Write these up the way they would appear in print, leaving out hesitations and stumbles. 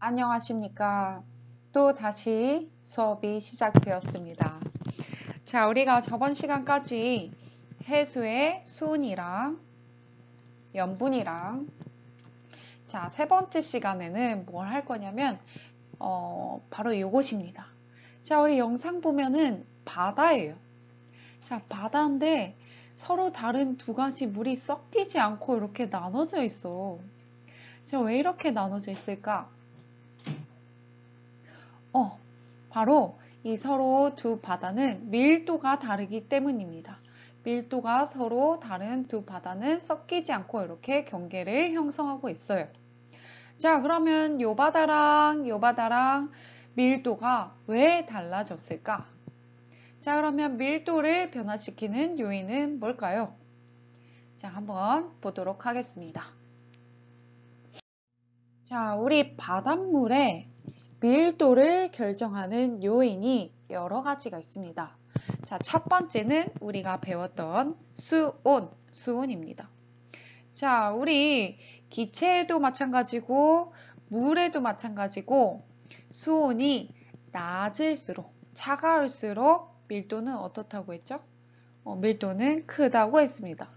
안녕하십니까. 또 다시 수업이 시작되었습니다. 자, 우리가 저번 시간까지 해수의 수온이랑 염분이랑 자, 세 번째 시간에는 뭘 할 거냐면 바로 이것입니다. 자, 우리 영상 보면은 바다예요. 자, 바다인데 서로 다른 두 가지 물이 섞이지 않고 이렇게 나눠져 있어. 자, 왜 이렇게 나눠져 있을까? 바로 이 서로 두 바다는 밀도가 다르기 때문입니다. 밀도가 서로 다른 두 바다는 섞이지 않고 이렇게 경계를 형성하고 있어요. 자, 그러면 요 바다랑 밀도가 왜 달라졌을까? 자, 그러면 밀도를 변화시키는 요인은 뭘까요? 자, 한번 보도록 하겠습니다. 자, 우리 바닷물에 밀도를 결정하는 요인이 여러 가지가 있습니다. 자, 첫 번째는 우리가 배웠던 수온입니다. 자, 우리 기체에도 마찬가지고 물에도 마찬가지고 수온이 낮을수록 차가울수록 밀도는 어떻다고 했죠? 밀도는 크다고 했습니다.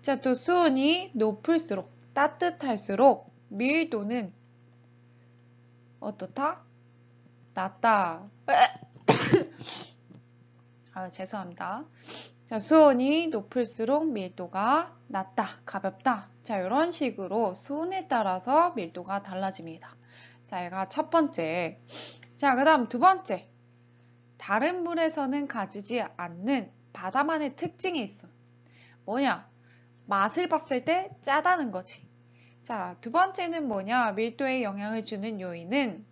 자, 또 수온이 높을수록 따뜻할수록 밀도는 어떻다? 낮다. 죄송합니다. 자, 수온이 높을수록 밀도가 낮다, 가볍다. 자, 이런 식으로 수온에 따라서 밀도가 달라집니다. 자, 얘가 첫 번째. 자, 그 다음 두 번째. 다른 물에서는 가지지 않는 바다만의 특징이 있어. 뭐냐? 맛을 봤을 때 짜다는 거지. 자, 두 번째는 뭐냐? 밀도에 영향을 주는 요인은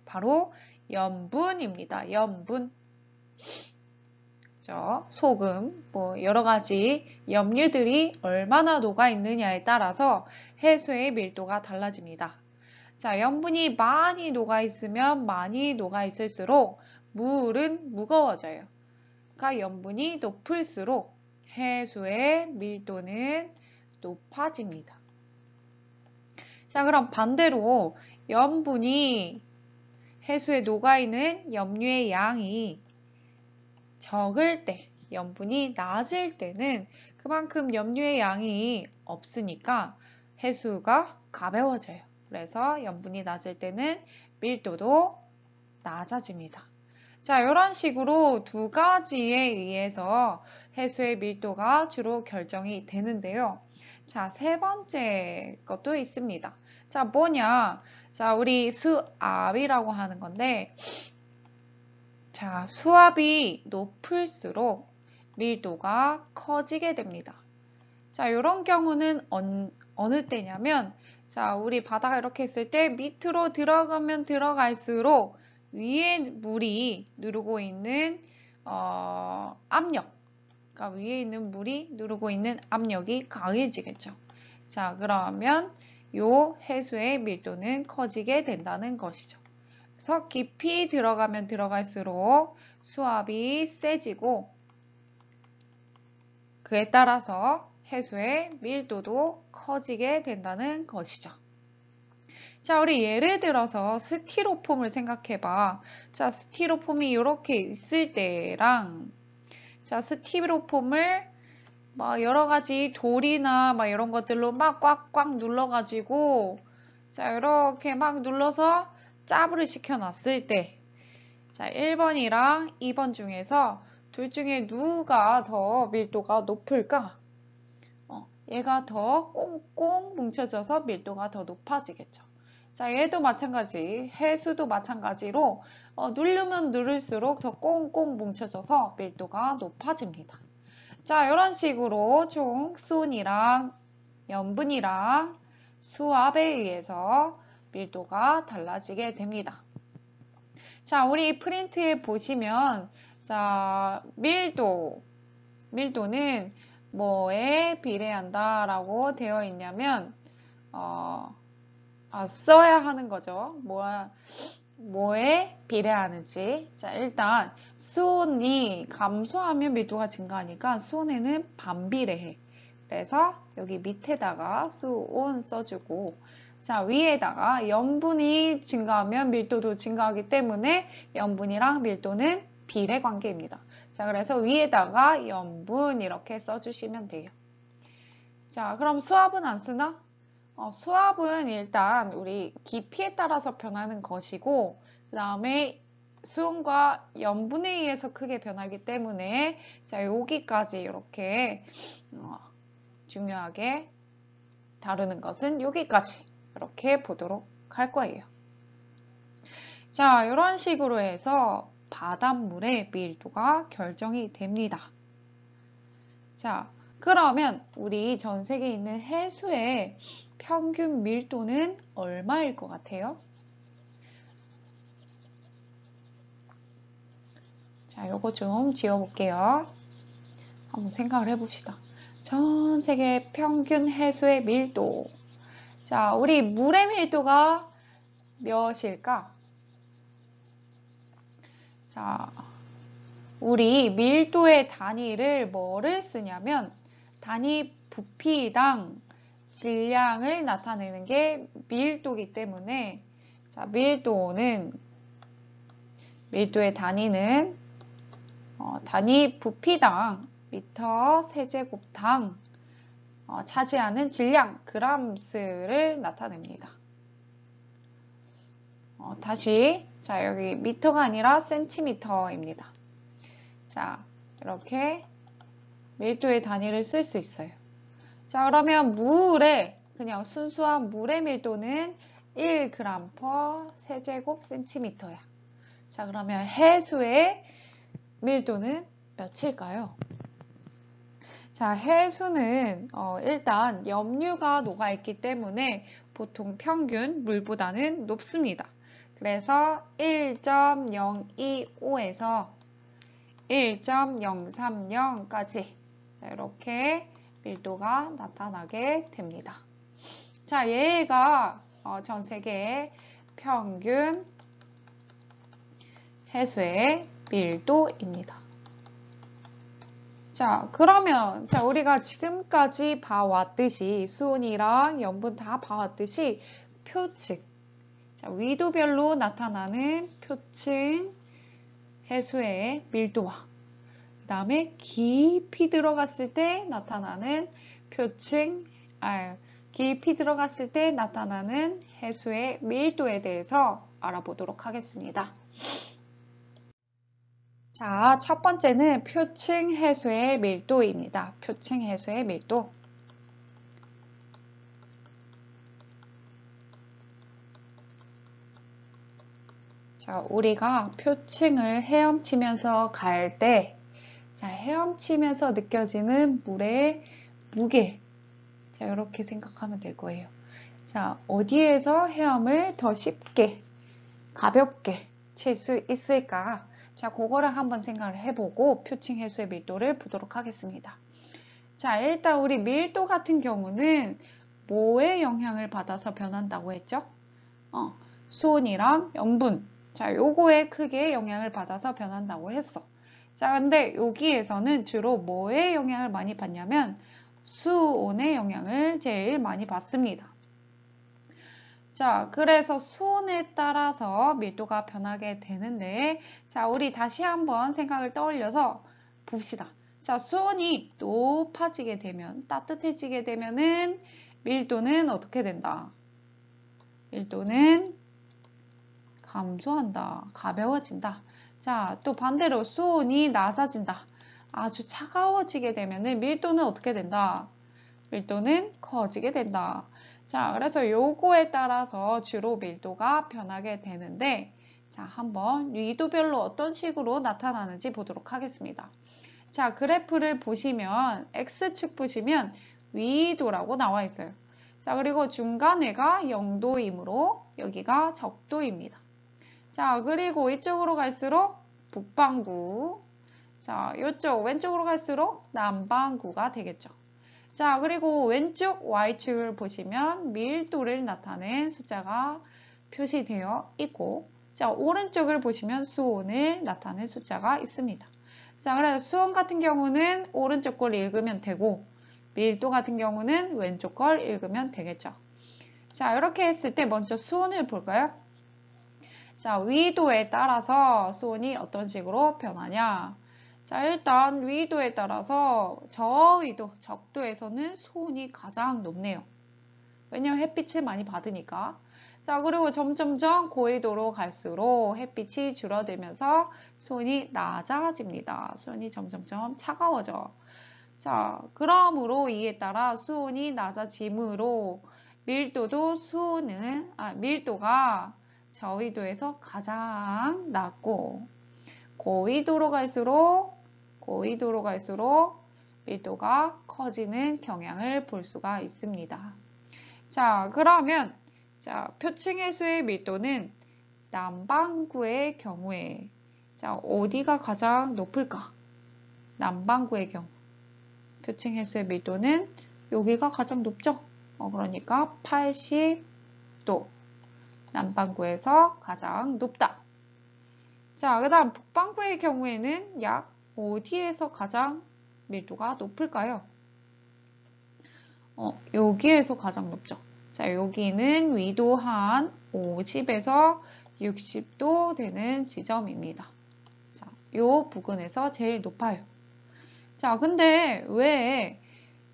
바로 염분입니다. 염분. 소금, 여러 가지 염류들이 얼마나 녹아 있느냐에 따라서 해수의 밀도가 달라집니다. 자, 염분이 많이 녹아 있으면 많이 녹아 있을수록 물은 무거워져요. 그러니까 염분이 높을수록 해수의 밀도는 높아집니다. 자, 그럼 반대로 염분이 해수에 녹아있는 염류의 양이 적을 때, 염분이 낮을 때는 그만큼 염류의 양이 없으니까 해수가 가벼워져요. 그래서 염분이 낮을 때는 밀도도 낮아집니다. 자, 이런 식으로 두 가지에 의해서 해수의 밀도가 주로 결정이 되는데요. 자, 세 번째 것도 있습니다. 자, 뭐냐? 자, 우리 수압이라고 하는 건데, 자, 수압이 높을수록 밀도가 커지게 됩니다. 자, 이런 경우는 어느 때냐면, 자, 우리 바다가 이렇게 있을 때 밑으로 들어가면 들어갈수록 위에 물이 누르고 있는 압력, 그러니까 위에 있는 물이 누르고 있는 압력이 강해지겠죠. 자, 그러면 요 해수의 밀도는 커지게 된다는 것이죠. 그래서 깊이 들어가면 들어갈수록 수압이 세지고 그에 따라서 해수의 밀도도 커지게 된다는 것이죠. 자, 우리 예를 들어서 스티로폼을 생각해봐. 자, 스티로폼이 이렇게 있을 때랑 자, 스티로폼을 막 여러 가지 돌이나 막 이런 것들로 막 꽉꽉 눌러가지고 자, 이렇게 막 눌러서 짜부를 시켜놨을 때 자, 1번이랑 2번 중에서 둘 중에 누가 더 밀도가 높을까? 얘가 더 꽁꽁 뭉쳐져서 밀도가 더 높아지겠죠. 자, 얘도 마찬가지, 해수도 마찬가지로 누르면 누를수록 더 꽁꽁 뭉쳐져서 밀도가 높아집니다. 자, 이런 식으로 총 수온이랑 염분이랑 수압에 의해서 밀도가 달라지게 됩니다. 자, 우리 프린트에 보시면 자, 밀도는 뭐에 비례한다 라고 되어 있냐면 써야 하는 거죠. 뭐에 비례하는지. 자, 일단 수온이 감소하면 밀도가 증가하니까 수온에는 반비례해. 그래서 여기 밑에다가 수온 써주고 자, 위에다가 염분이 증가하면 밀도도 증가하기 때문에 염분이랑 밀도는 비례 관계입니다. 자, 그래서 위에다가 염분 이렇게 써주시면 돼요. 자, 그럼 수압은 안 쓰나? 수압은 일단 우리 깊이에 따라서 변하는 것이고, 그 다음에 수온과 염분에 의해서 크게 변하기 때문에, 자, 여기까지 이렇게 중요하게 다루는 것은 여기까지 이렇게 보도록 할 거예요. 자, 이런 식으로 해서 바닷물의 밀도가 결정이 됩니다. 자, 그러면 우리 전 세계에 있는 해수의 평균 밀도는 얼마일 것 같아요? 자, 요거 좀 지워볼게요. 한번 생각을 해봅시다. 전 세계 평균 해수의 밀도. 자, 우리 물의 밀도가 몇일까? 자, 우리 밀도의 단위를 뭐를 쓰냐면 단위 부피당 질량을 나타내는 게 밀도이기 때문에 자, 밀도의 단위는 단위 부피당 미터 세제곱당 차지하는 질량 그람수를 나타냅니다. 다시 자, 여기 미터가 아니라 센티미터입니다. 자, 이렇게 밀도의 단위를 쓸 수 있어요. 자, 그러면 물의 그냥 순수한 물의 밀도는 1g/, 세제곱 센티미터야. 자, 그러면 해수의 밀도는 몇일까요? 자, 해수는 일단 염류가 녹아있기 때문에 보통 평균 물보다는 높습니다. 그래서 1.025에서 1.030까지 자, 이렇게 밀도가 나타나게 됩니다. 자, 얘가 전 세계의 평균 해수의 밀도입니다. 자, 그러면 자, 우리가 지금까지 봐왔듯이 수온이랑 염분 다 봐왔듯이 표층 자, 위도별로 나타나는 표층 해수의 밀도와 그 다음에 깊이 들어갔을 때 나타나는 깊이 들어갔을 때 나타나는 해수의 밀도에 대해서 알아보도록 하겠습니다. 자, 첫 번째는 표층 해수의 밀도입니다. 표층 해수의 밀도. 자, 우리가 표층을 헤엄치면서 갈 때, 자, 헤엄치면서 느껴지는 물의 무게. 자, 이렇게 생각하면 될 거예요. 자, 어디에서 헤엄을 더 쉽게, 가볍게 칠 수 있을까? 자, 그거를 한번 생각을 해보고 표층 해수의 밀도를 보도록 하겠습니다. 자, 일단 우리 밀도 같은 경우는 뭐의 영향을 받아서 변한다고 했죠? 수온이랑 염분. 자, 요거에 크게 영향을 받아서 변한다고 했어. 자, 근데 여기에서는 주로 뭐의 영향을 많이 받냐면 수온의 영향을 제일 많이 받습니다. 자, 그래서 수온에 따라서 밀도가 변하게 되는데, 자, 우리 다시 한번 생각을 떠올려서 봅시다. 자, 수온이 높아지게 되면, 따뜻해지게 되면은 밀도는 어떻게 된다? 밀도는 감소한다. 가벼워진다. 자, 또 반대로 수온이 낮아진다. 아주 차가워지게 되면은 밀도는 어떻게 된다? 밀도는 커지게 된다. 자, 그래서 요거에 따라서 주로 밀도가 변하게 되는데, 자, 한번 위도별로 어떤 식으로 나타나는지 보도록 하겠습니다. 자, 그래프를 보시면, X축 보시면 위도라고 나와 있어요. 자, 그리고 중간에가 0도이므로 여기가 적도입니다. 자, 그리고 이쪽으로 갈수록 북반구, 자, 이쪽 왼쪽으로 갈수록 남반구가 되겠죠. 자, 그리고 왼쪽 Y축을 보시면 밀도를 나타낸 숫자가 표시되어 있고, 자, 오른쪽을 보시면 수온을 나타낸 숫자가 있습니다. 자, 그래서 수온 같은 경우는 오른쪽 걸 읽으면 되고, 밀도 같은 경우는 왼쪽 걸 읽으면 되겠죠. 자, 이렇게 했을 때 먼저 수온을 볼까요? 자, 위도에 따라서 수온이 어떤 식으로 변하냐? 자, 일단 위도에 따라서 저위도, 적도에서는 수온이 가장 높네요. 왜냐면 햇빛을 많이 받으니까. 자, 그리고 점점점 고위도로 갈수록 햇빛이 줄어들면서 수온이 낮아집니다. 수온이 점점점 차가워져. 자, 그러므로 이에 따라 수온이 낮아짐으로 밀도가 저위도에서 가장 낮고 고위도로 갈수록 밀도가 커지는 경향을 볼 수가 있습니다. 자, 그러면 표층해수의 밀도는 남반구의 경우에 어디가 가장 높을까? 남반구의 경우 표층해수의 밀도는 여기가 가장 높죠? 그러니까 80도 남반구에서 가장 높다. 자, 그 다음 북반구의 경우에는 약 어디에서 가장 밀도가 높을까요? 여기에서 가장 높죠. 자, 여기는 위도 한 50에서 60도 되는 지점입니다. 자, 요 부근에서 제일 높아요. 자, 근데 왜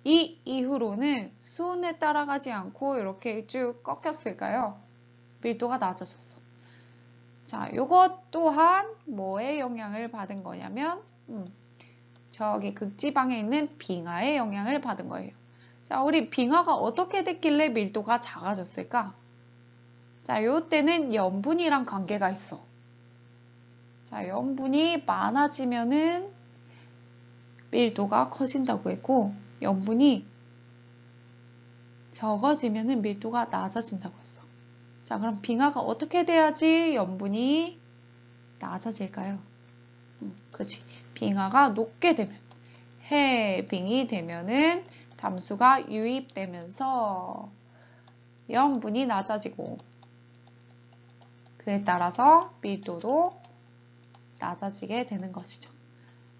이 이후로는 수온에 따라가지 않고 이렇게 쭉 꺾였을까요? 밀도가 낮아졌어. 자, 요것 또한 뭐에 영향을 받은 거냐면 저기 극지방에 있는 빙하의 영향을 받은 거예요. 자, 우리 빙하가 어떻게 됐길래 밀도가 작아졌을까? 자, 요때는 염분이랑 관계가 있어. 자, 염분이 많아지면은 밀도가 커진다고 했고, 염분이 적어지면은 밀도가 낮아진다고 했어. 자, 그럼 빙하가 어떻게 돼야지 염분이 낮아질까요? 그치. 빙하가 높게 되면, 해빙이 되면은 담수가 유입되면서 염분이 낮아지고, 그에 따라서 밀도도 낮아지게 되는 것이죠.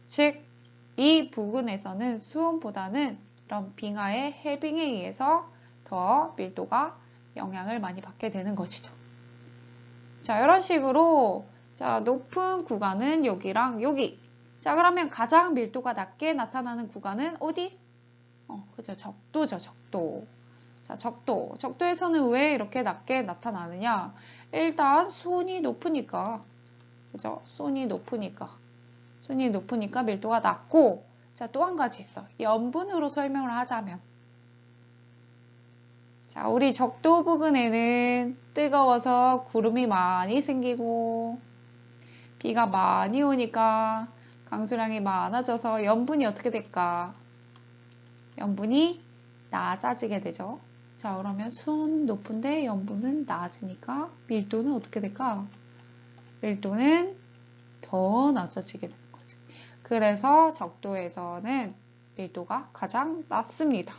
즉, 이 부근에서는 수온보다는 이런 빙하의 해빙에 의해서 더 밀도가 영향을 많이 받게 되는 것이죠. 자, 이런 식으로 높은 구간은 여기랑 여기. 자, 그러면 가장 밀도가 낮게 나타나는 구간은 어디? 그죠. 적도죠, 적도. 자, 적도에서는 왜 이렇게 낮게 나타나느냐? 일단 수온이 높으니까. 그죠? 수온이 높으니까 밀도가 낮고, 자, 또 한 가지 있어. 염분으로 설명을 하자면. 자, 우리 적도 부근에는 뜨거워서 구름이 많이 생기고, 비가 많이 오니까 강수량이 많아져서 염분이 어떻게 될까? 염분이 낮아지게 되죠. 자, 그러면 수온은 높은데 염분은 낮으니까 밀도는 어떻게 될까? 밀도는 더 낮아지게 되는 거지. 그래서 적도에서는 밀도가 가장 낮습니다.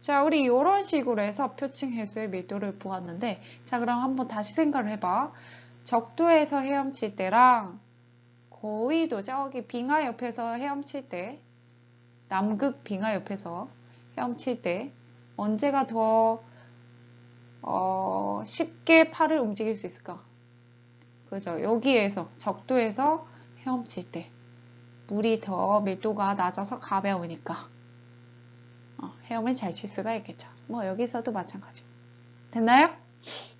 자, 우리 이런 식으로 해서 표층 해수의 밀도를 보았는데, 자, 그럼 한번 다시 생각을 해봐. 적도에서 헤엄칠 때랑 고위도 저기 빙하 옆에서 헤엄칠 때, 남극 빙하 옆에서 헤엄칠 때 언제가 더 쉽게 팔을 움직일 수 있을까? 그죠? 여기에서 적도에서 헤엄칠 때 물이 더 밀도가 낮아서 가벼우니까 헤엄을 잘 칠 수가 있겠죠. 뭐 여기서도 마찬가지. 됐나요?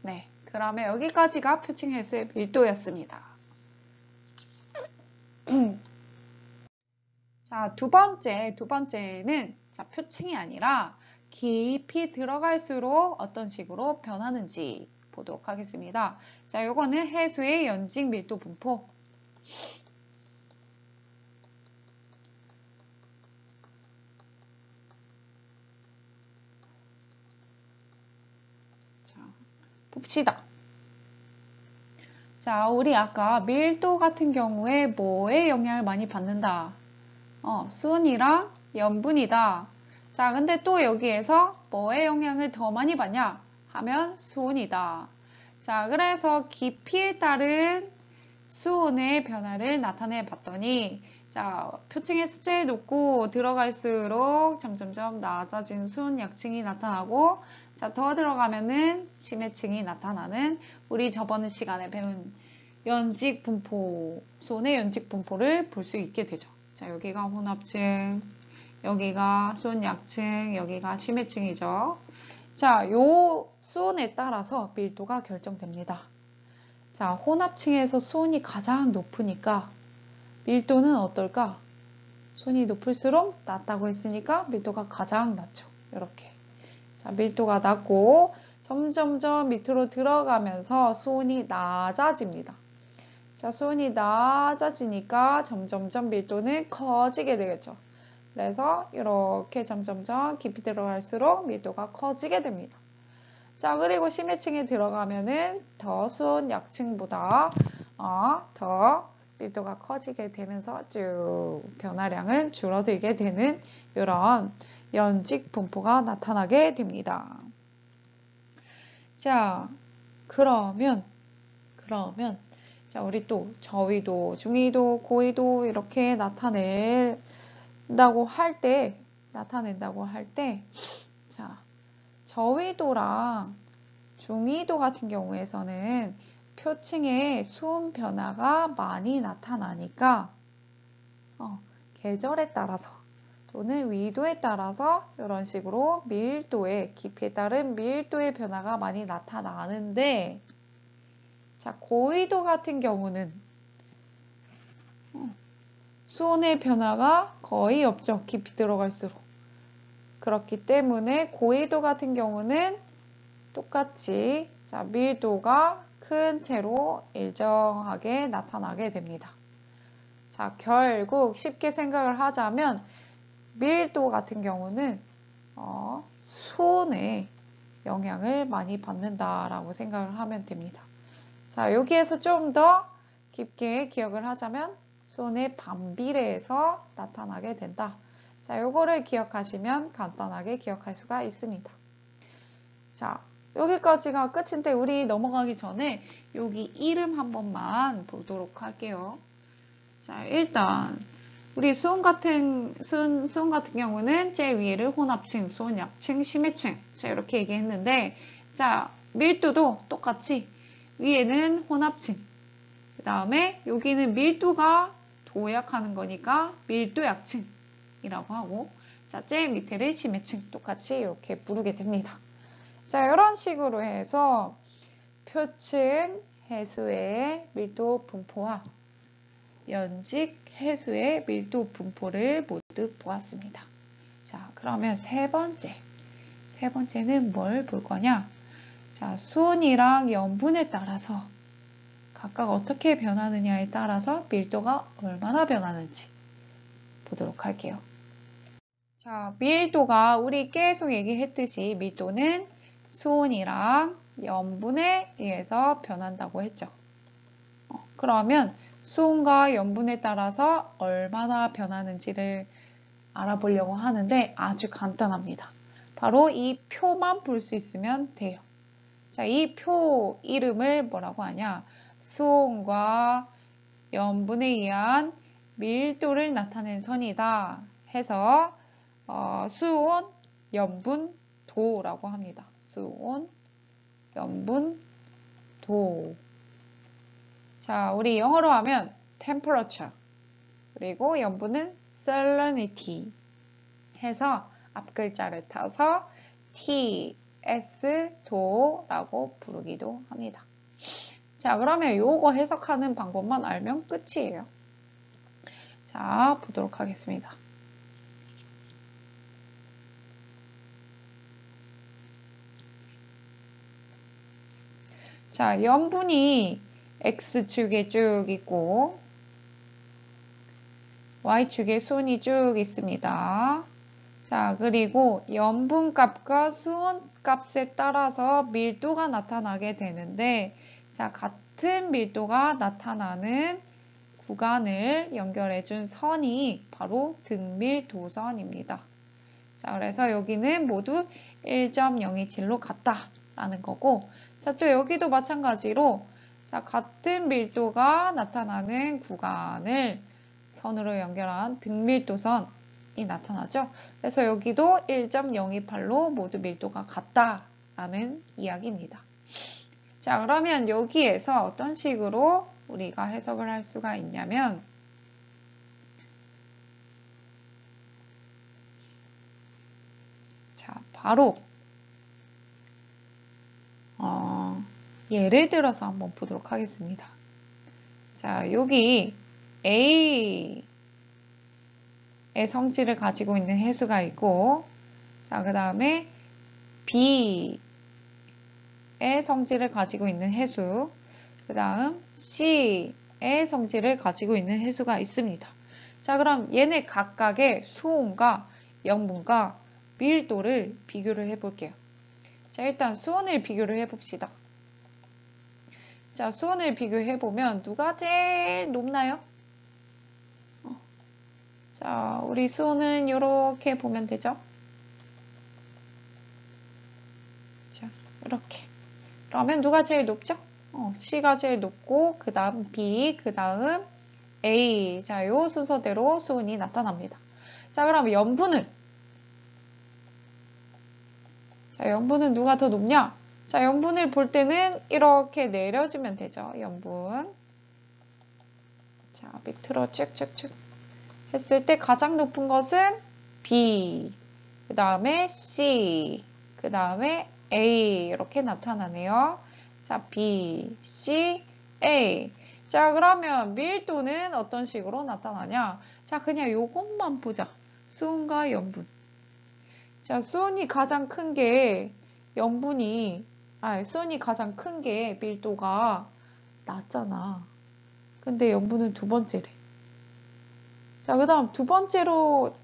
네. 그러면 여기까지가 표층 해수의 밀도였습니다. 자, 두 번째는 표층이 아니라 깊이 들어갈수록 어떤 식으로 변하는지 보도록 하겠습니다. 자, 요거는 해수의 연직 밀도 분포. 자, 봅시다. 자, 우리 아까 밀도 같은 경우에 뭐에 영향을 많이 받는다? 수온이랑 염분이다. 자, 근데 또 여기에서 뭐에 영향을 더 많이 받냐? 하면 수온이다. 자, 그래서 깊이에 따른 수온의 변화를 나타내 봤더니, 자, 표층의 숫자에 높고 들어갈수록 점점점 낮아진 수은 약층이 나타나고, 자, 더 들어가면은 심해층이 나타나는 우리 저번 시간에 배운 연직 분포, 수온의 연직 분포를 볼 수 있게 되죠. 자, 여기가 혼합층, 여기가 수은 약층, 여기가 심해층이죠. 자, 요 수온에 따라서 밀도가 결정됩니다. 자, 혼합층에서 수온이 가장 높으니까 밀도는 어떨까? 수온이 높을수록 낮다고 했으니까 밀도가 가장 낮죠. 이렇게. 자, 밀도가 낮고 점점점 밑으로 들어가면서 수온이 낮아집니다. 자, 수온이 낮아지니까 점점점 밀도는 커지게 되겠죠. 그래서 이렇게 점점점 깊이 들어갈수록 밀도가 커지게 됩니다. 자, 그리고 심해층에 들어가면은 더 수온 약층보다 더 밀도가 커지게 되면서 쭉 변화량은 줄어들게 되는 이런 연직 분포가 나타나게 됩니다. 자, 그러면 자, 우리 또 저위도, 중위도, 고위도 이렇게 나타낸다고 할 때, 자, 저위도랑 중위도 같은 경우에서는 표층에 수온 변화가 많이 나타나니까 계절에 따라서 또는 위도에 따라서 이런 식으로 밀도의 깊이에 따른 밀도의 변화가 많이 나타나는데, 자, 고위도 같은 경우는 수온의 변화가 거의 없죠. 깊이 들어갈수록. 그렇기 때문에 고위도 같은 경우는 똑같이 자, 밀도가 큰 채로 일정하게 나타나게 됩니다. 자, 결국 쉽게 생각을 하자면 밀도 같은 경우는 수온에 영향을 많이 받는다라고 생각을 하면 됩니다. 자, 여기에서 좀 더 깊게 기억을 하자면 수온의 반비례에서 나타나게 된다. 자, 요거를 기억하시면 간단하게 기억할 수가 있습니다. 자, 여기까지가 끝인데 우리 넘어가기 전에 여기 이름 한 번만 보도록 할게요. 자, 일단 우리 수온 같은 경우는 제일 위에를 혼합층, 수온 약층, 심해층. 자, 이렇게 얘기했는데, 자, 밀도도 똑같이 위에는 혼합층. 그 다음에 여기는 밀도가 도약하는 거니까 밀도 약층이라고 하고, 자, 제일 밑에를 심해층. 똑같이 이렇게 부르게 됩니다. 자, 이런 식으로 해서 표층 해수의 밀도 분포와 연직 해수의 밀도 분포를 모두 보았습니다. 자, 그러면 세 번째는 뭘 볼 거냐? 자, 수온이랑 염분에 따라서 각각 어떻게 변하느냐에 따라서 밀도가 얼마나 변하는지 보도록 할게요. 자, 밀도가 우리 계속 얘기했듯이 밀도는 수온이랑 염분에 의해서 변한다고 했죠. 그러면 수온과 염분에 따라서 얼마나 변하는지를 알아보려고 하는데 아주 간단합니다. 바로 이 표만 볼 수 있으면 돼요. 자, 이 표 이름을 뭐라고 하냐? 수온과 염분에 의한 밀도를 나타낸 선이다 해서 수온, 염분, 도라고 합니다. 수온, 염분, 도. 자, 우리 영어로 하면 temperature, 그리고 염분은 salinity 해서 앞글자를 타서 T, S, 도라고 부르기도 합니다. 자, 그러면 요거 해석하는 방법만 알면 끝이에요. 자, 보도록 하겠습니다. 자, 염분이 X축에 쭉 있고 Y축에 수온이 쭉 있습니다. 자, 그리고 염분값과 수온값에 따라서 밀도가 나타나게 되는데, 자, 같은 밀도가 나타나는 구간을 연결해준 선이 바로 등밀도선입니다. 자, 그래서 여기는 모두 1.027로 같다라는 거고, 자, 또 여기도 마찬가지로 자, 같은 밀도가 나타나는 구간을 선으로 연결한 등밀도선이 나타나죠. 그래서 여기도 1.028로 모두 밀도가 같다라는 이야기입니다. 자, 그러면 여기에서 어떤 식으로 우리가 해석을 할 수가 있냐면, 자, 바로 예를 들어서 한번 보도록 하겠습니다. 자, 여기 A의 성질을 가지고 있는 해수가 있고, 자, 그 다음에 B의 성질을 가지고 있는 해수, 그 다음 C의 성질을 가지고 있는 해수가 있습니다. 자, 그럼 얘네 각각의 수온과 염분과 밀도를 비교를 해볼게요. 자, 일단 수온을 비교를 해봅시다. 자, 수온을 비교해보면 누가 제일 높나요? 자, 우리 수온은 이렇게 보면 되죠? 자, 이렇게. 그러면 누가 제일 높죠? C가 제일 높고, 그 다음 B, 그 다음 A. 자, 요 순서대로 수온이 나타납니다. 자, 그럼 염분은? 자, 염분은 누가 더 높냐? 자, 염분을 볼 때는 이렇게 내려주면 되죠. 염분. 자, 밑으로 쭉쭉쭉 했을 때 가장 높은 것은 B, 그 다음에 C, 그 다음에 A 이렇게 나타나네요. 자, B, C, A. 자, 그러면 밀도는 어떤 식으로 나타나냐? 자, 그냥 요것만 보자. 수온과 염분. 자, 수온이 가장 큰 게 수온이 가장 큰 게 밀도가 낮잖아. 근데 염분은 두 번째래. 자, 그 다음 두 번째로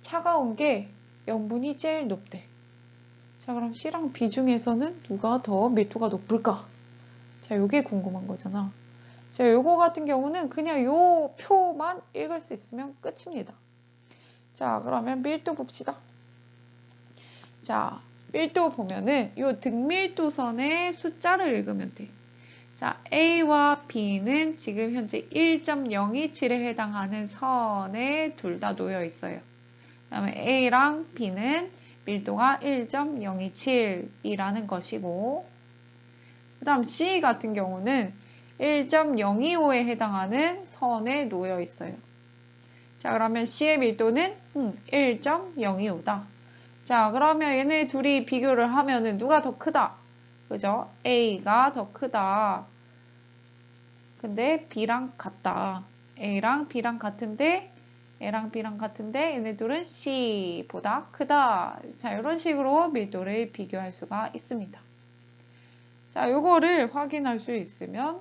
차가운 게 염분이 제일 높대. 자, 그럼 C랑 B 중에서는 누가 더 밀도가 높을까? 자, 요게 궁금한 거잖아. 자, 요거 같은 경우는 그냥 요 표만 읽을 수 있으면 끝입니다. 자, 그러면 밀도 봅시다. 자, 밀도 보면은 요 등밀도선의 숫자를 읽으면 돼. 자, A와 B는 지금 현재 1.027에 해당하는 선에 둘 다 놓여 있어요. 그 다음에 A랑 B는 밀도가 1.027이라는 것이고, 그 다음 C 같은 경우는 1.025에 해당하는 선에 놓여 있어요. 자, 그러면 C의 밀도는 1.025다. 자, 그러면 얘네 둘이 비교를 하면은 누가 더 크다? 그죠? A가 더 크다. 근데 B랑 같다. A랑 B랑 같은데 얘네 둘은 C보다 크다. 자, 이런 식으로 밀도를 비교할 수가 있습니다. 자, 요거를 확인할 수 있으면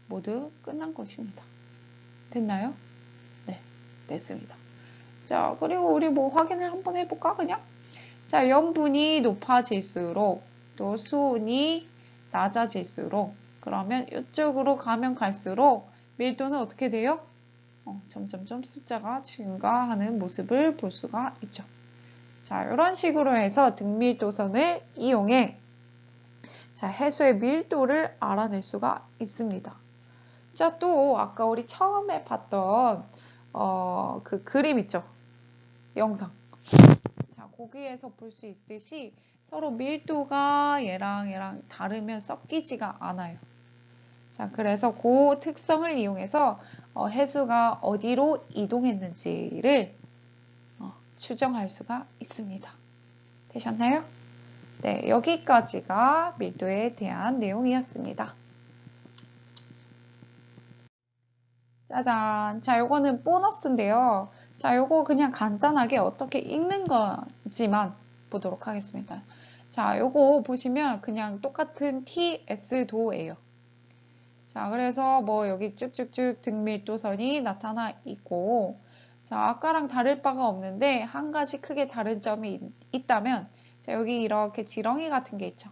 모두 끝난 것입니다. 됐나요? 네, 됐습니다. 자, 그리고 우리 뭐 확인을 한번 해볼까, 그냥? 자, 염분이 높아질수록 또 수온이 낮아질수록 그러면 이쪽으로 가면 갈수록 밀도는 어떻게 돼요? 점점점 숫자가 증가하는 모습을 볼 수가 있죠. 자, 이런 식으로 해서 등밀도선을 이용해 자, 해수의 밀도를 알아낼 수가 있습니다. 자, 또 아까 우리 처음에 봤던 그 그림 있죠? 영상. 자, 거기에서 볼 수 있듯이 서로 밀도가 얘랑 다르면 섞이지가 않아요. 자, 그래서 그 특성을 이용해서 해수가 어디로 이동했는지를 추정할 수가 있습니다. 되셨나요? 네, 여기까지가 밀도에 대한 내용이었습니다. 짜잔. 자, 요거는 보너스인데요. 자, 요거 그냥 간단하게 어떻게 읽는 건지만 보도록 하겠습니다. 자, 요거 보시면 그냥 똑같은 TS도예요. 자, 그래서 뭐 여기 쭉쭉쭉 등밀도선이 나타나 있고, 자, 아까랑 다를 바가 없는데 한 가지 크게 다른 점이 있다면, 자, 여기 이렇게 지렁이 같은 게 있죠.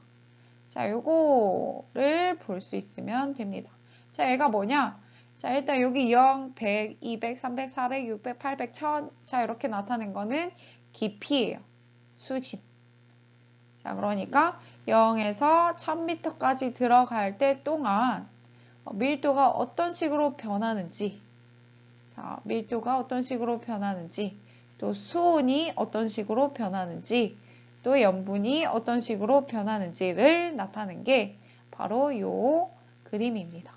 자, 요거를 볼 수 있으면 됩니다. 자, 얘가 뭐냐? 자, 일단 여기 0, 100, 200, 300, 400, 600, 800, 1000. 자, 이렇게 나타낸 거는 깊이예요. 수심. 자, 그러니까 0에서 1000m까지 들어갈 때 동안 밀도가 어떤 식으로 변하는지 자, 밀도가 어떤 식으로 변하는지, 또 수온이 어떤 식으로 변하는지, 또 염분이 어떤 식으로 변하는지를 나타내는 게 바로 요 그림입니다.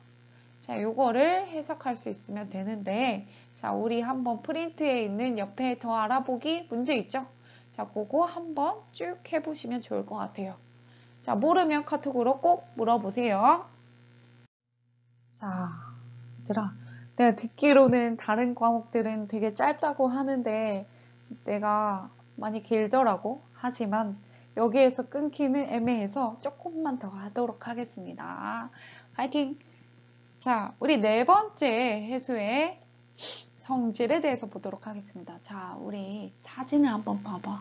자, 요거를 해석할 수 있으면 되는데, 자, 우리 한번 프린트에 있는 옆에 더 알아보기 문제 있죠? 자, 그거 한번 쭉 해보시면 좋을 것 같아요. 자, 모르면 카톡으로 꼭 물어보세요. 자, 얘들아, 내가 듣기로는 다른 과목들은 되게 짧다고 하는데 내가 많이 길더라고. 하지만 여기에서 끊기는 애매해서 조금만 더 하도록 하겠습니다. 화이팅! 자, 우리 네 번째 해수의 성질에 대해서 보도록 하겠습니다. 자, 우리 사진을 한번 봐봐.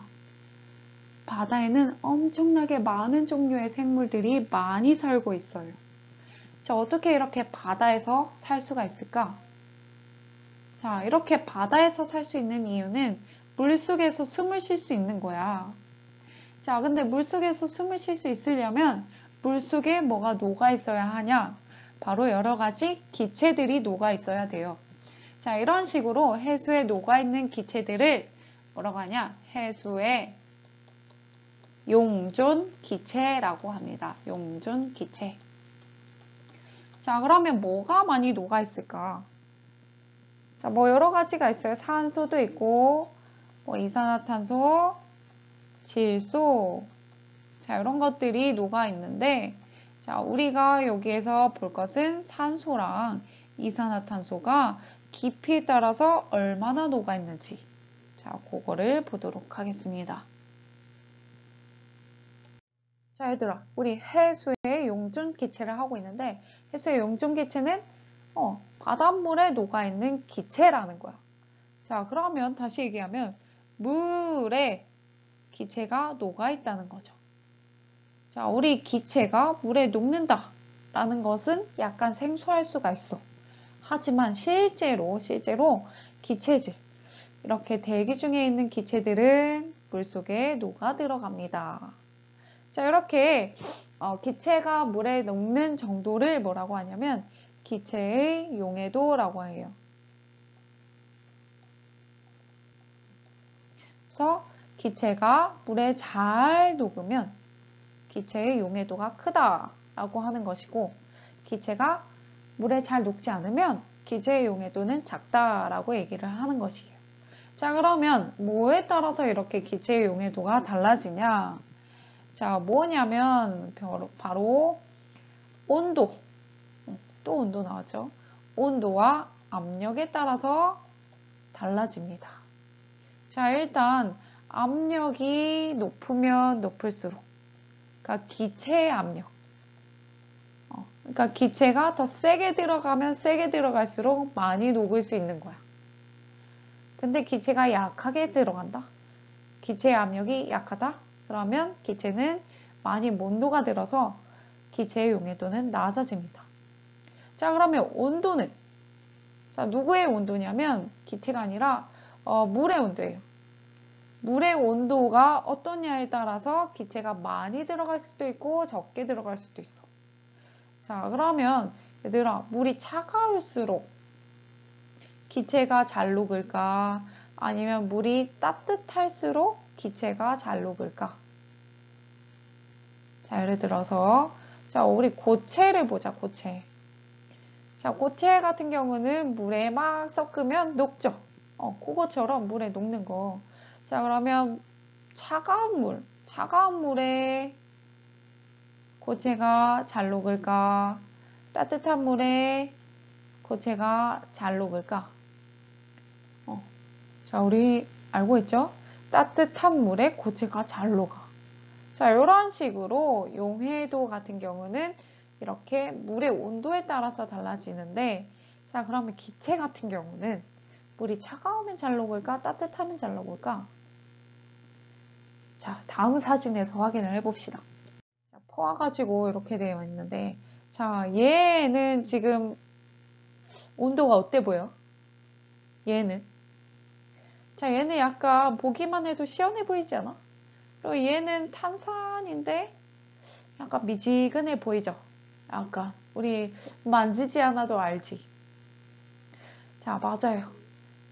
바다에는 엄청나게 많은 종류의 생물들이 많이 살고 있어요. 자, 어떻게 이렇게 바다에서 살 수가 있을까? 자, 이렇게 바다에서 살 수 있는 이유는 물속에서 숨을 쉴 수 있는 거야. 자, 근데 물속에서 숨을 쉴 수 있으려면 물속에 뭐가 녹아 있어야 하냐? 바로 여러 가지 기체들이 녹아 있어야 돼요. 자, 이런 식으로 해수에 녹아 있는 기체들을 뭐라고 하냐? 해수의 용존 기체라고 합니다. 용존 기체. 자, 그러면 뭐가 많이 녹아 있을까? 자, 뭐 여러 가지가 있어요. 산소도 있고, 뭐 이산화탄소, 질소, 자, 이런 것들이 녹아 있는데, 자, 우리가 여기에서 볼 것은 산소랑 이산화탄소가 깊이에 따라서 얼마나 녹아 있는지, 자, 그거를 보도록 하겠습니다. 자, 얘들아, 우리 해수의 용존 기체를 하고 있는데, 해수의 용존 기체는 바닷물에 녹아있는 기체라는 거야. 자, 그러면 다시 얘기하면 물에 기체가 녹아있다는 거죠. 자, 우리 기체가 물에 녹는다 라는 것은 약간 생소할 수가 있어. 하지만 실제로 기체질, 이렇게 대기 중에 있는 기체들은 물속에 녹아 들어갑니다. 자, 이렇게 기체가 물에 녹는 정도를 뭐라고 하냐면 기체의 용해도라고 해요. 그래서 기체가 물에 잘 녹으면 기체의 용해도가 크다라고 하는 것이고, 기체가 물에 잘 녹지 않으면 기체의 용해도는 작다라고 얘기를 하는 것이에요. 자, 그러면 뭐에 따라서 이렇게 기체의 용해도가 달라지냐? 자, 뭐냐면 바로 온도, 또 온도 나왔죠? 온도와 압력에 따라서 달라집니다. 자, 일단 압력이 높으면 높을수록, 그러니까 기체의 압력, 그러니까 기체가 더 세게 들어가면 세게 들어갈수록 많이 녹을 수 있는 거야. 근데 기체가 약하게 들어간다? 기체의 압력이 약하다? 그러면 기체는 많이 못 녹아들어서 기체의 용해도는 낮아집니다. 자, 그러면 온도는? 자, 누구의 온도냐면 기체가 아니라 물의 온도예요. 물의 온도가 어떠냐에 따라서 기체가 많이 들어갈 수도 있고 적게 들어갈 수도 있어. 자, 그러면 얘들아, 물이 차가울수록 기체가 잘 녹을까? 아니면 물이 따뜻할수록 기체가 잘 녹을까? 자, 예를 들어서 자, 우리 고체를 보자, 고체. 자, 고체 같은 경우는 물에 막 섞으면 녹죠. 그거처럼 물에 녹는 거. 자, 그러면 차가운 물에 고체가 잘 녹을까? 따뜻한 물에 고체가 잘 녹을까? 자, 우리 알고 있죠? 따뜻한 물에 고체가 잘 녹아. 자, 이런 식으로 용해도 같은 경우는 이렇게 물의 온도에 따라서 달라지는데, 자, 그러면 기체 같은 경우는 물이 차가우면 잘 녹을까? 따뜻하면 잘 녹을까? 자, 다음 사진에서 확인을 해봅시다. 자, 포와가지고 이렇게 되어 있는데, 자, 얘는 지금 온도가 어때 보여? 얘는. 자, 얘는 약간 보기만 해도 시원해 보이지 않아? 그리고 얘는 탄산인데 약간 미지근해 보이죠? 약간 우리 만지지 않아도 알지? 자, 맞아요.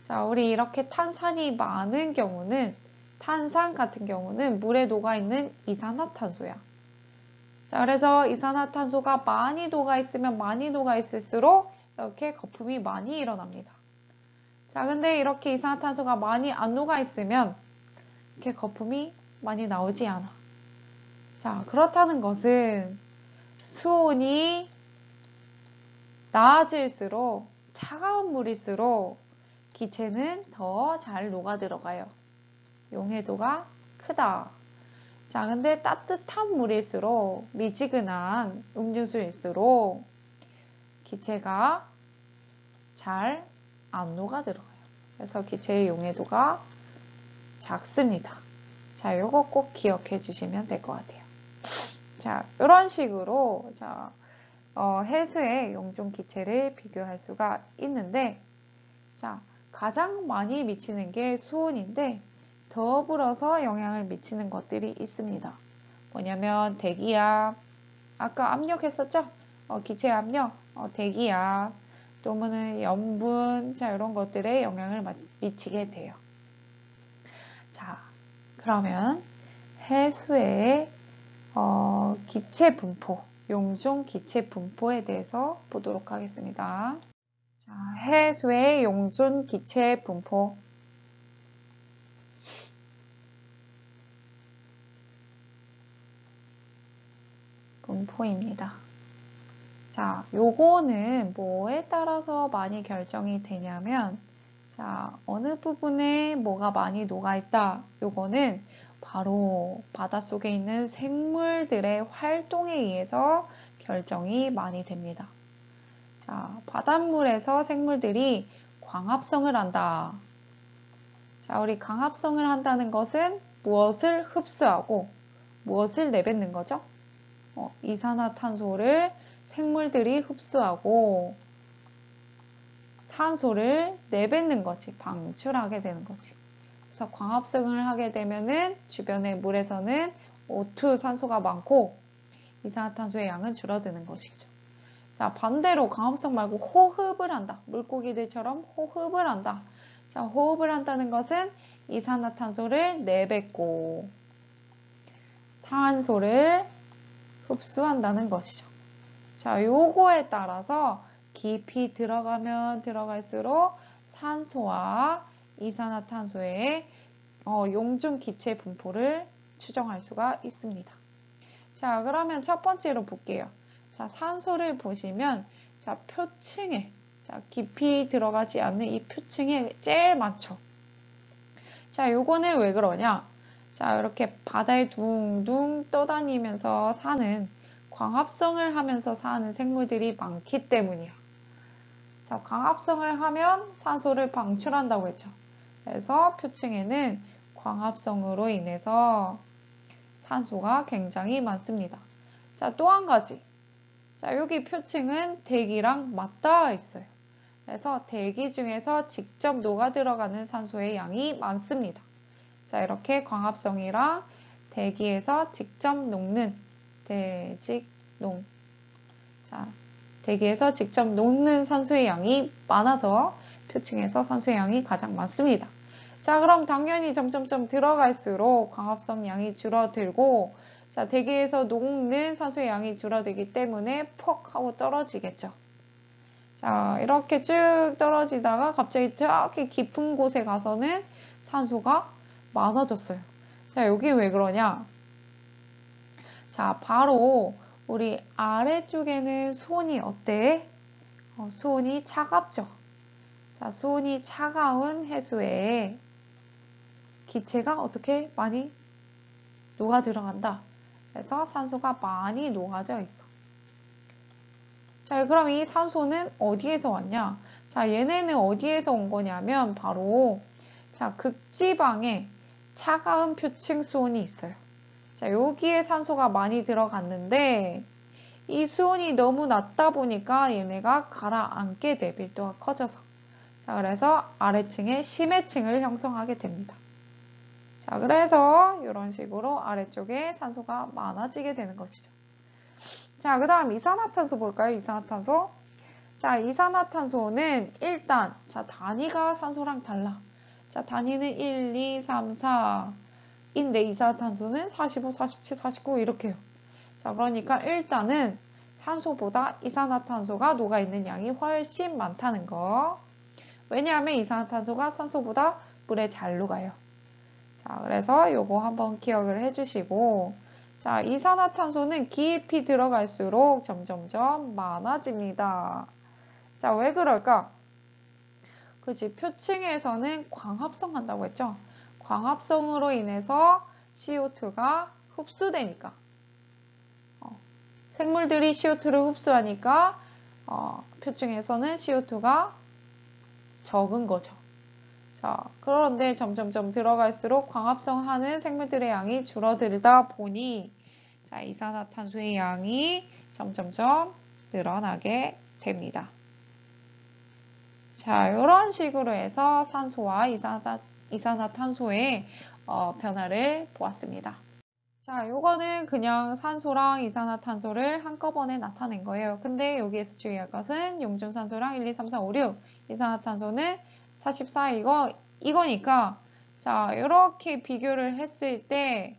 자, 우리 이렇게 탄산이 많은 경우는, 탄산 같은 경우는 물에 녹아있는 이산화탄소야. 자, 그래서 이산화탄소가 많이 녹아있으면 많이 녹아있을수록 이렇게 거품이 많이 일어납니다. 자, 근데 이렇게 이산화탄소가 많이 안 녹아있으면 이렇게 거품이 많이 나오지 않아. 자, 그렇다는 것은 수온이 낮을수록 차가운 물일수록 기체는 더 잘 녹아 들어가요. 용해도가 크다. 자, 근데 따뜻한 물일수록 미지근한 음료수일수록 기체가 잘 안 녹아 들어가요. 그래서 기체의 용해도가 작습니다. 자, 요거 꼭 기억해 주시면 될 것 같아요. 자, 이런 식으로 해수의 용존 기체를 비교할 수가 있는데, 자, 가장 많이 미치는 게 수온인데 더불어서 영향을 미치는 것들이 있습니다. 뭐냐면 대기압, 아까 압력했었죠? 기체 압력, 대기압, 또는 염분, 자, 이런 것들에 영향을 미치게 돼요. 자, 그러면 해수의 기체 분포, 용존 기체 분포에 대해서 보도록 하겠습니다. 자, 해수의 용존 기체 분포. 분포입니다. 자, 요거는 뭐에 따라서 많이 결정이 되냐면, 자, 어느 부분에 뭐가 많이 녹아있다. 요거는 바로 바닷속에 있는 생물들의 활동에 의해서 결정이 많이 됩니다. 자, 바닷물에서 생물들이 광합성을 한다. 자, 우리 광합성을 한다는 것은 무엇을 흡수하고 무엇을 내뱉는 거죠? 이산화탄소를 생물들이 흡수하고 산소를 내뱉는 거지. 방출하게 되는 거지. 그래서 광합성을 하게 되면은 주변의 물에서는 O2 산소가 많고 이산화탄소의 양은 줄어드는 것이죠. 자, 반대로 광합성 말고 호흡을 한다. 물고기들처럼 호흡을 한다. 자, 호흡을 한다는 것은 이산화탄소를 내뱉고 산소를 흡수한다는 것이죠. 자, 요거에 따라서 깊이 들어가면 들어갈수록 산소와 이산화탄소의 용존 기체 분포를 추정할 수가 있습니다. 자, 그러면 첫 번째로 볼게요. 자, 산소를 보시면, 자, 표층에, 자, 깊이 들어가지 않는 이 표층에 제일 많죠. 자, 요거는 왜 그러냐? 자, 이렇게 바다에 둥둥 떠다니면서 사는, 광합성을 하면서 사는 생물들이 많기 때문이야. 자, 광합성을 하면 산소를 방출한다고 했죠. 그래서 표층에는 광합성으로 인해서 산소가 굉장히 많습니다. 자, 또 한 가지. 자, 여기 표층은 대기랑 맞닿아 있어요. 그래서 대기 중에서 직접 녹아 들어가는 산소의 양이 많습니다. 자, 이렇게 광합성이랑 대기에서 직접 녹는 대직농. 자, 대기에서 직접 녹는 산소의 양이 많아서 표층에서 산소의 양이 가장 많습니다. 자, 그럼 당연히 점점점 들어갈수록 광합성 양이 줄어들고, 자, 대기에서 녹는 산소의 양이 줄어들기 때문에 퍽 하고 떨어지겠죠. 자, 이렇게 쭉 떨어지다가 갑자기 저기 깊은 곳에 가서는 산소가 많아졌어요. 자, 여기 왜 그러냐? 자, 바로 우리 아래쪽에는 수온이 어때? 수온이 차갑죠. 자, 수온이 차가운 해수에 기체가 어떻게 많이 녹아 들어간다. 그래서 산소가 많이 녹아져 있어. 자, 그럼 이 산소는 어디에서 왔냐? 자, 얘네는 어디에서 온 거냐면 바로 자, 극지방에 차가운 표층 수온이 있어요. 자, 여기에 산소가 많이 들어갔는데 이 수온이 너무 낮다 보니까 얘네가 가라앉게 돼, 밀도가 커져서. 자, 그래서 아래층에 심해층을 형성하게 됩니다. 자, 그래서 이런 식으로 아래쪽에 산소가 많아지게 되는 것이죠. 자, 그 다음 이산화탄소 볼까요? 이산화탄소. 자, 이산화탄소는 일단, 자, 단위가 산소랑 달라. 자, 단위는 1, 2, 3, 4인데 이산화탄소는 45, 47, 49 이렇게요. 자, 그러니까 일단은 산소보다 이산화탄소가 녹아있는 양이 훨씬 많다는 거. 왜냐하면 이산화탄소가 산소보다 물에 잘 녹아요. 자, 그래서 요거 한번 기억을 해주시고, 자, 이산화탄소는 깊이 들어갈수록 점점점 많아집니다. 자, 왜 그럴까? 그치, 표층에서는 광합성 한다고 했죠? 광합성으로 인해서 CO2가 흡수되니까. 생물들이 CO2를 흡수하니까 표층에서는 CO2가 적은 거죠. 자, 그런데 점점점 들어갈수록 광합성하는 생물들의 양이 줄어들다 보니 자, 이산화탄소의 양이 점점점 늘어나게 됩니다. 자, 이런 식으로 해서 산소와 이산화탄소의 변화를 보았습니다. 자, 요거는 그냥 산소랑 이산화탄소를 한꺼번에 나타낸 거예요. 근데 여기에서 주의할 것은 용존산소랑 1, 2, 3, 4, 5, 6 이산화탄소는 44 이거니까 자, 이렇게 비교를 했을 때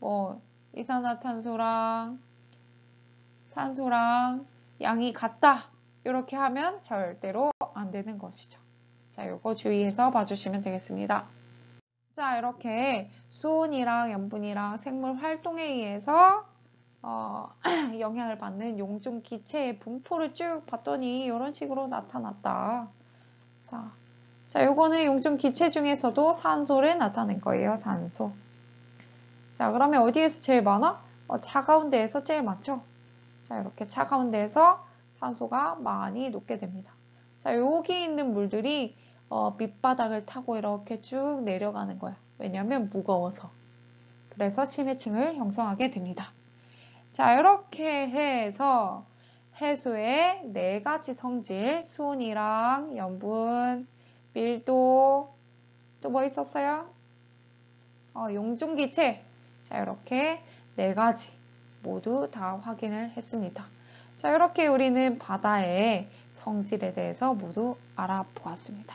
뭐 이산화탄소랑 산소랑 양이 같다 이렇게 하면 절대로 안 되는 것이죠. 자, 요거 주의해서 봐주시면 되겠습니다. 자, 이렇게 수온이랑 염분이랑 생물 활동에 의해서 영향을 받는 용존 기체의 분포를 쭉 봤더니 이런 식으로 나타났다. 자, 요거는 용존 기체 중에서도 산소를 나타낸 거예요. 산소. 자, 그러면 어디에서 제일 많아? 차가운 데에서 제일 많죠? 자, 이렇게 차가운 데에서 산소가 많이 녹게 됩니다. 자, 여기 있는 물들이 밑바닥을 타고 이렇게 쭉 내려가는 거야. 왜냐하면 무거워서. 그래서 심해층을 형성하게 됩니다. 자, 이렇게 해서 해수의 4가지 성질, 수온이랑 염분, 밀도, 또 뭐 있었어요? 용존기체. 자, 이렇게 4가지 모두 다 확인을 했습니다. 자, 이렇게 우리는 바다의 성질에 대해서 모두 알아보았습니다.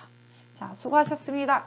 자, 수고하셨습니다.